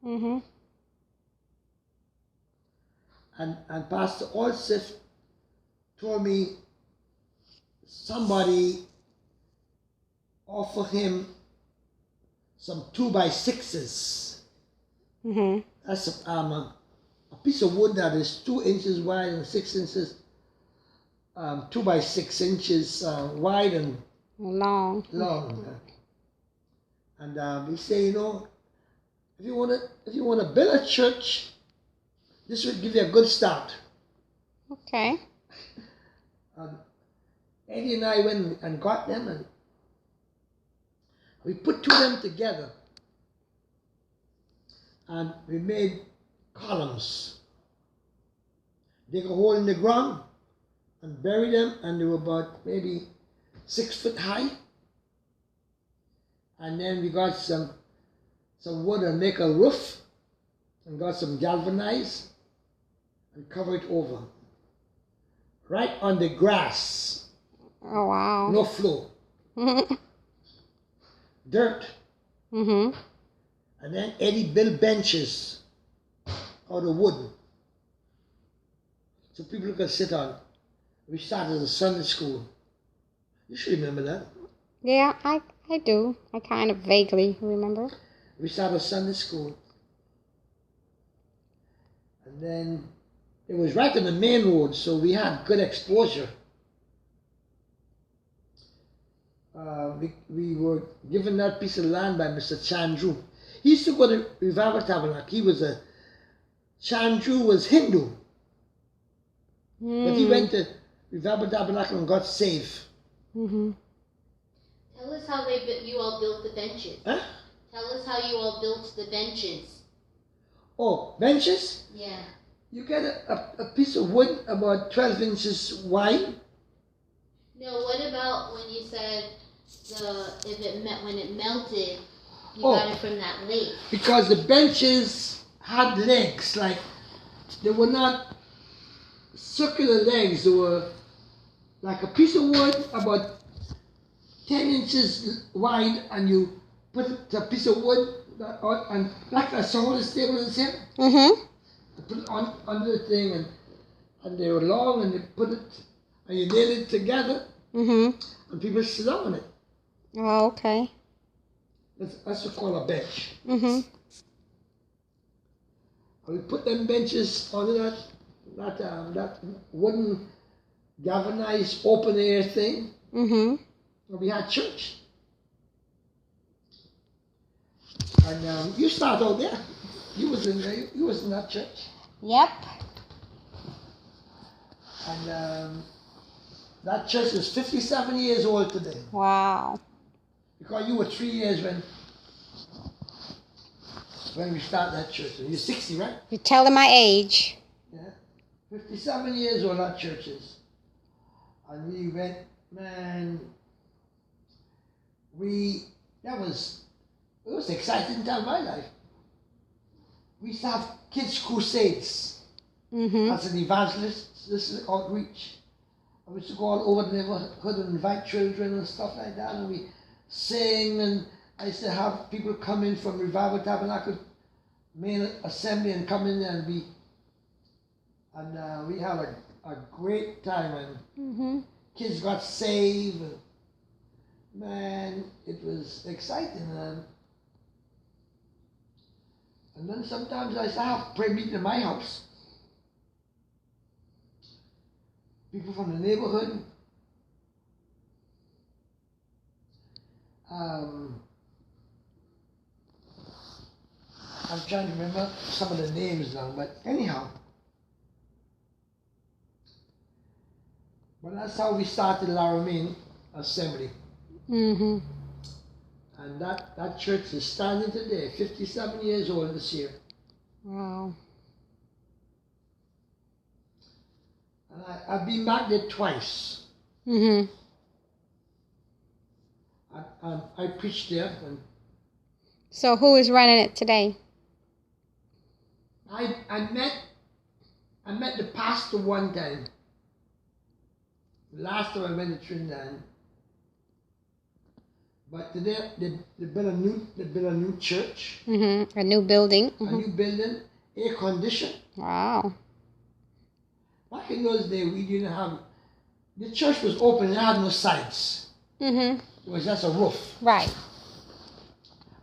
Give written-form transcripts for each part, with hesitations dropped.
Mm-hmm. And Pastor Olseth told me somebody offered him some 2x6s. Mm-hmm. That's a piece of wood that is 2 inches wide and 6 inches, 2 by 6 inches wide and Long. long. And he say, you know, if you want to build a church, this will give you a good start. Okay. Eddie and I went and got them, and we put two of them together, and we made columns. Dig a hole in the ground and bury them, and they were about maybe 6 foot high. And then we got some wood and make a roof, and got some galvanized and cover it over. Right on the grass. Oh, wow. No floor. Dirt. Mm-hmm. And then Eddie built benches out of wood, so people could sit on. We started a Sunday school. You should remember that. Yeah, I do. I kind of vaguely remember. We started Sunday school. And then it was right on the main road, so we had good exposure. We were given that piece of land by Mr. Chandru. He used to go to Revival Tabernacle. Chandru was Hindu. But he went to Revival Tabernacle and got saved. Mm-hmm. Tell us how you all built the benches. Huh? Tell us how you all built the benches. Oh, benches? Yeah. You get a piece of wood about 12 inches wide. No, what about when you said when it melted, you Oh. got it from that lake? Because the benches had legs, like they were not circular legs, they were like a piece of wood about 10 inches wide, and you put a piece of wood and like a solar table is here. Mm-hmm. You put it on under the thing, and they were long, and you put it and you nail it together, Mm-hmm. and people sit on it. Oh, okay. That's what we call a bench. Mm-hmm. And we put them benches on that wooden galvanized open air thing. Mm-hmm. And we had church. And you started out there. You was in that church. Yep. And that church is 57 years old today. Wow. Because you were 3 years when we started that church. And you're 60, right? You're telling my age. Yeah. 57 years old that church is. And we went, man, it was an exciting time in my life. We used to have kids' crusades Mm-hmm. as an evangelist, this is outreach. I used to go all over the neighborhood and invite children and stuff like that, and we sing, and I used to have people come in from Revival Tabernacle main assembly and come in there, and we had a great time, and Mm-hmm. kids got saved. And, man, it was exciting. And then sometimes I used to have prayer meeting in my house. People from the neighborhood. I'm trying to remember some of the names now, but anyhow. But that's how we started Laramie Assembly. Mm-hmm. And that church is standing today, 57 years old this year. Wow. And I've been back there twice. Mm-hmm. I preached there, and So who is running it today? I met the pastor one time. Last time I went to Trinidad. But they built a new church, A new building. a new building, air conditioned. Wow. Back in those days, we didn't have. The church was open; it had no sides. It was just a roof, Right.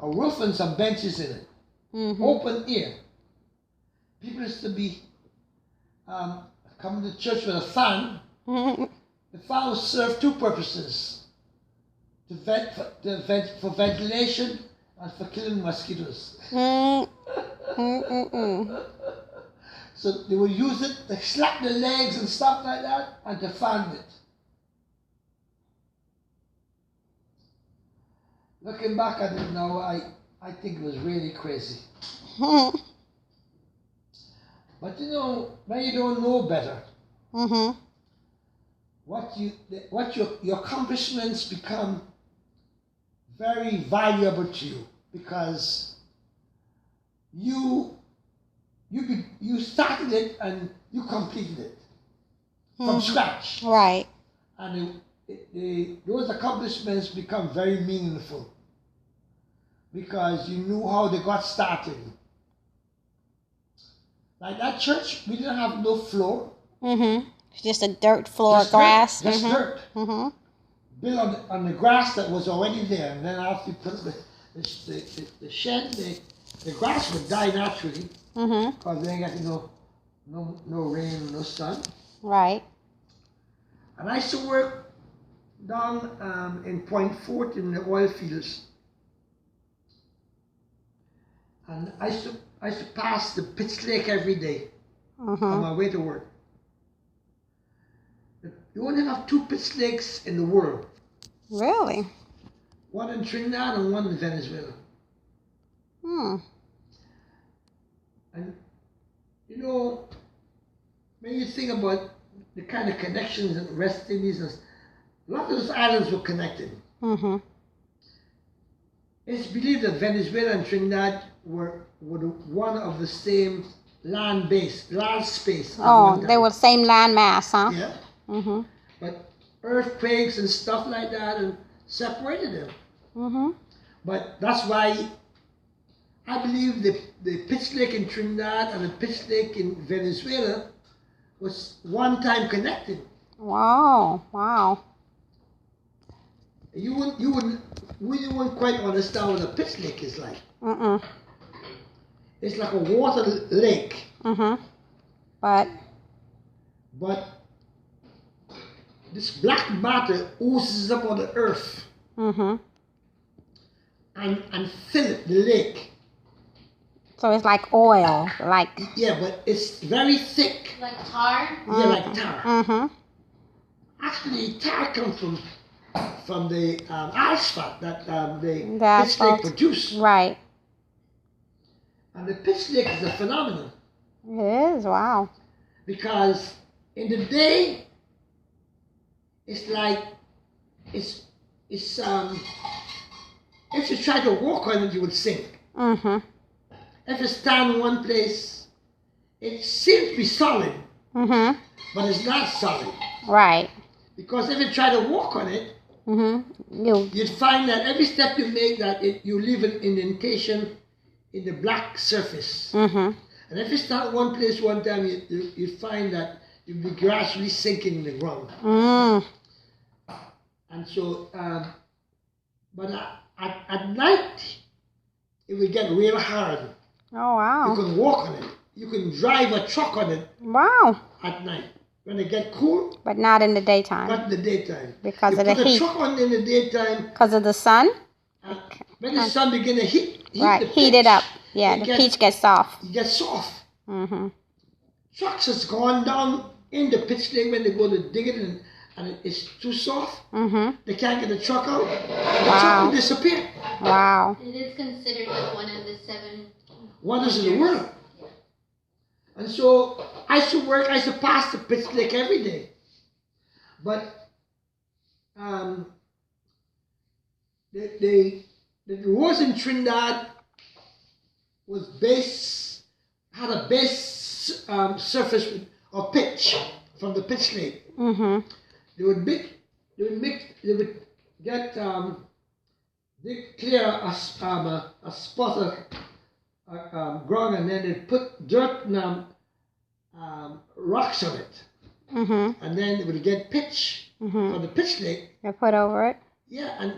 a roof and some benches in it. Open air. People used to be coming to church with a fan. The fan would serve two purposes: for ventilation and for killing mosquitoes. So they would use it to slap the legs and stuff like that, and to fan it. Looking back at it now, I think it was really crazy. But you know, when you don't know better, your accomplishments become very valuable to you because you started it and you completed it from scratch. Right. And those accomplishments become very meaningful because you knew how they got started. Like that church, we didn't have no floor. It's just a dirt floor, Just grass. Dirt, just dirt. Built on the grass that was already there. And then after you put the shed, the grass would die naturally because they ain't got no rain, no sun. Right. And I used to work down in Point Fort in the oil fields. And I used to pass the Pitch Lake every day on my way to work. You only have two Pitch Lakes in the world. Really? One in Trinidad and one in Venezuela. And you know, when you think about the kind of connections in the West Indies, a lot of those islands were connected. It's believed that Venezuela and Trinidad were one of the same land space. Oh, they were the same land mass, huh? Yeah. But earthquakes and stuff like that and separated them. But that's why I believe the Pitch Lake in Trinidad and the Pitch Lake in Venezuela was one time connected. Wow. Wow. You wouldn't quite understand what a Pitch Lake is like. It's like a water lake. But this black matter oozes up on the earth and fill it, the lake. so it's like oil, like. Yeah, but it's very thick. Like tar? Yeah, like tar. Actually, tar comes from the asphalt that the Pitch Lake produce. Right. And the Pitch Lake is a phenomenon. It is, wow. Because in the day, it's like, if you try to walk on it, you would sink. If you stand in one place, it seems to be solid, but it's not solid. Right. Because if you try to walk on it, you'd find that every step you make, that you leave an indentation in the black surface. And if you start one place one time, you find that you'll be gradually sinking in the ground. And so, but at night, it will get real hard. Oh, wow. You can walk on it. You can drive a truck on it. Wow. At night. When it get cool. But not in the daytime. Not in the daytime. Because of the heat. You put a truck on in the daytime. Because of the sun? When the sun begins to heat it up. Yeah, the peach gets soft. It gets soft. Trucks has gone down in the Pitch Lake when they go to dig it and it's too soft. They can't get the truck out. The truck will disappear. Wow. It is considered like one of the 7 wonders of the world. And so I used to pass the Pitch Lake every day. But the roads in Trinidad had a base surface of pitch from the Pitch Lake. They would get they clear a spot of ground, and then they put dirt and rocks on it. Mm-hmm. And then it would get pitch for the pitch lake. They put over it. Yeah, and